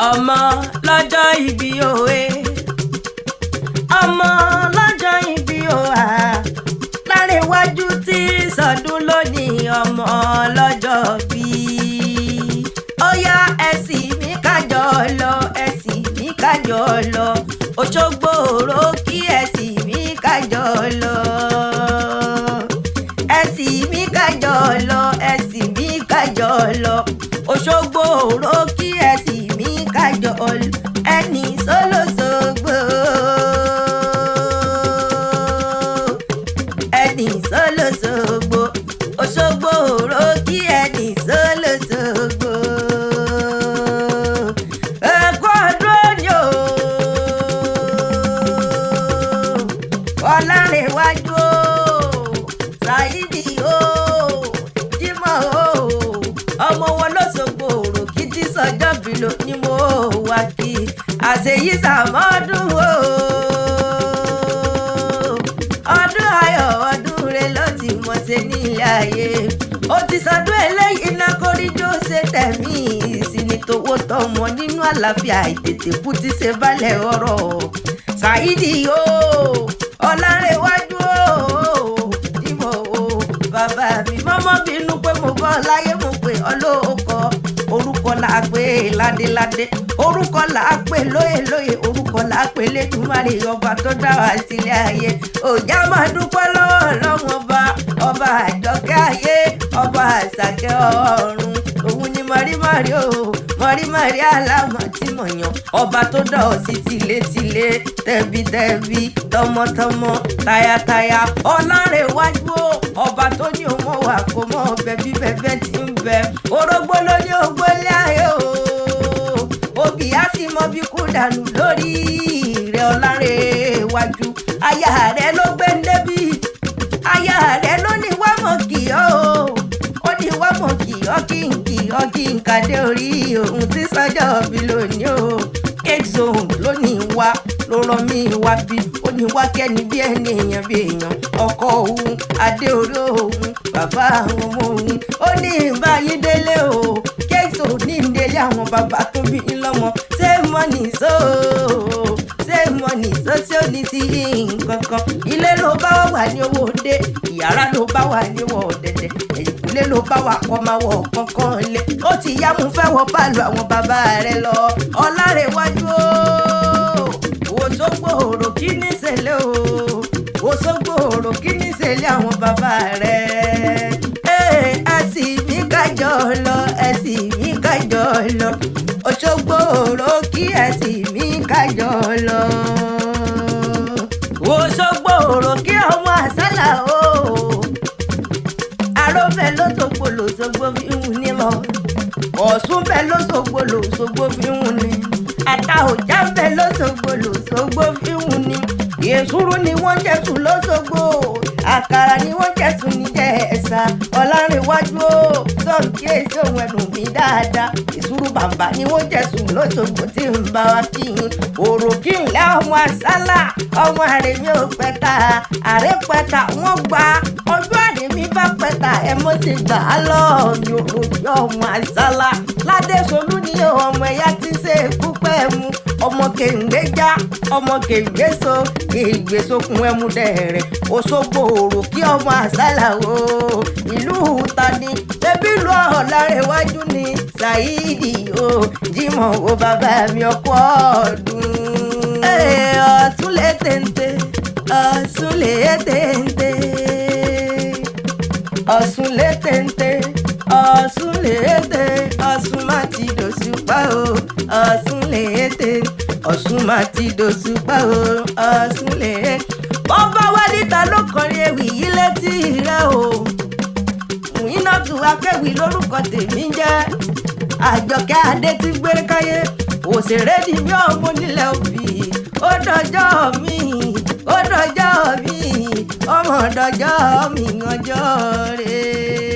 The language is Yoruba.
ọmọ lọ́jọ́ ìbí òwe ọmọ lọ́jọ́ ìbí òwà Lárẹ̀wájú tí sọdún lónìí ọmọ lọ́jọ́ bí ó yá ẹ̀sìn mi kájọ lọ ẹ̀sìn mi kájọ lọ Òṣogbo Oriki ẹ̀sìn mi kájọ lọ ẹ̀sìn mi kájọ lọ ẹ̀sìn mi kájọ lọ Òṣogbo Oriki ẹ̀sìn mi kájọ lọ ẹni sólóṣogbo ẹni sólóṣogbo Òṣogbo Oriki ẹni sólóṣogbo ẹ̀kọ́ ọdún ni o Ọlárẹ̀wájú o Saidi o Jímọ̀ o ọmọ wọn lọ́ṣogbo Oriki tí sọjọ́ bí ló ní mo wá kí àṣeyí sàmọ́dún o ọdún ayọ̀ ọdún rẹ ló ti mọ̀ ṣe nílé ayé ó ti sọdún eléyìí iná kórìjó ṣe tẹ̀mí ìsinmi tówó tọmọ nínú àlàáfíà ìtètè kú ti ṣe balẹ̀ ọ̀rọ̀ Saidi o Ọlárẹ̀wájú o Jímọ̀ o bàbá mi mọ́mọ́ bínú pé mo bọ́ láyé mo pè ọlọ́ọ̀kọ́ orúkọ là á pè ládéládé orúkọ là á pè lóyèlóyè orúkọ là á pè lẹ́dùnmáre ọba tó dá wa sílé ayé òjá máa dúpẹ́ lọ́wọ́ ọlọ́run ọba àjọkẹ́ ayé ọba àṣàkẹ́ ọ̀run òun ni mọ̀rímọ̀rí o mọ̀rímọ̀rí alámọ̀ tí mo yàn ọba tó dá ọ sí tilétilé tẹbitẹbi tọmọtọmọ tayátayá Ọlárẹ̀wájú o ọba tó ní òun wà kó mọ bẹbí bẹbẹ tí ń bẹ orógbó ló ní ògbólé ayé o òbí á sì mọ bí kú dànù lórí rẹ Ọlárẹ̀wájú aya rẹ ló gbé ń débi aya rẹ ló ní wá mọ̀ kì ọ́ ó ní wá mọ̀ kì ọ́ kí n kàdé orí òun tí sọ́jọ́ bí lónìí o cake zone lónìí wá ló rán mi wá bí ó ní wá kẹ́ni bí ẹni èèyàn bí èèyàn ọkọ òun adé orí òun bàbá àwọn ọmọ òun ó ní ìbáyé délé o cake zone ní ìdílé àwọn bàbá tó bí lọ́mọ ṣé mọ́nì tí ó ní sí nǹkan kan ilé ló bá wà ní owó dé ìyàrá ló bá wà ní wọ̀ ọ̀dẹ̀dẹ̀ ẹ̀yìnkùlé ló bá wà kọ́ máa wọ̀ kankan lé ó ti yá mú fẹ́ wọ pàlù àwọn bàbá rẹ̀ lọ Ọlárẹ̀wájú o Òṣogbo Oriki níṣẹ̀lẹ̀ o Òṣogbo Oriki níṣẹ̀lẹ̀ àwọn bàbá rẹ̀ ẹ̀sìn mi kájọ lọ ẹ̀sìn mi kájọ lọ Òṣogbo Oriki ẹ̀sìn mi kájọ lọ Òṣogbo Oriki ọmọ àsálà o àròbẹ̀ lọ́ṣogbo lọ́ṣogbo fi ń ní lọ Ọ̀ṣun bẹ̀ lọ́ṣogbo lọ́ṣogbo fi ń ní ata òjá bẹ̀ lọ́ṣogbo lọ́ṣogbo fi ń ní èsúrú ni wọ́n jẹ́sùn lọ́ṣogbo àkàrà ni wọ́n jẹ́sùn ní Jẹ̀ṣà Ọlárẹ̀wájú o sọ̀rọ̀ kí èsì òun ẹnu mi dáadáa ìṣúrú bàbá ni wọ́n jẹ́sùn lọ́ṣogbo tí ń bá wa kí n Oriki ńlá ọmọ àsálà ọmọ àrèmí ò pẹ́ta àrèpẹ́ta wọ́n gba ọjọ́ àrèmí bá pẹ́ta ẹ mọ́ ti gbà á lọ Oriki ọmọ àsálà ládẹ́sọlú ni ọmọ ẹ̀yà tí ń ṣe púpẹ́ mu ọmọ kèǹgbéjá ọmọ kèǹgbéso kèǹgbésokùn ẹmu dẹ̀rẹ̀ Òṣogbo Oriki ọmọ àsálà o ìlú tani ẹbí lu Ọlárẹ̀wájú ni Saidi o Jímọ̀ o bàbá mi ọkọ ọdún Ọ̀ṣun lè téńté Ọ̀ṣun lè téńté Ọ̀ṣun lè téńté Ọ̀ṣun lè téńté Ọ̀ṣun má ti dòṣùpá o Ọ̀ṣun lè téńté Ọ̀ṣun má ti dòṣùpá o Ọ̀ṣun lè bọ́bá wá níta ló kọrin ewì yìí létí rẹ o Mùínátù Akéwì lórúkọ tèmi jẹ́ Àjọkẹ́ adé tí gbére káyé òṣèré ni mí ọmọ nílẹ̀ òbí ó dọjọ́ mi ọmọ dọjọ́ mi ọjọ́ rẹ̀.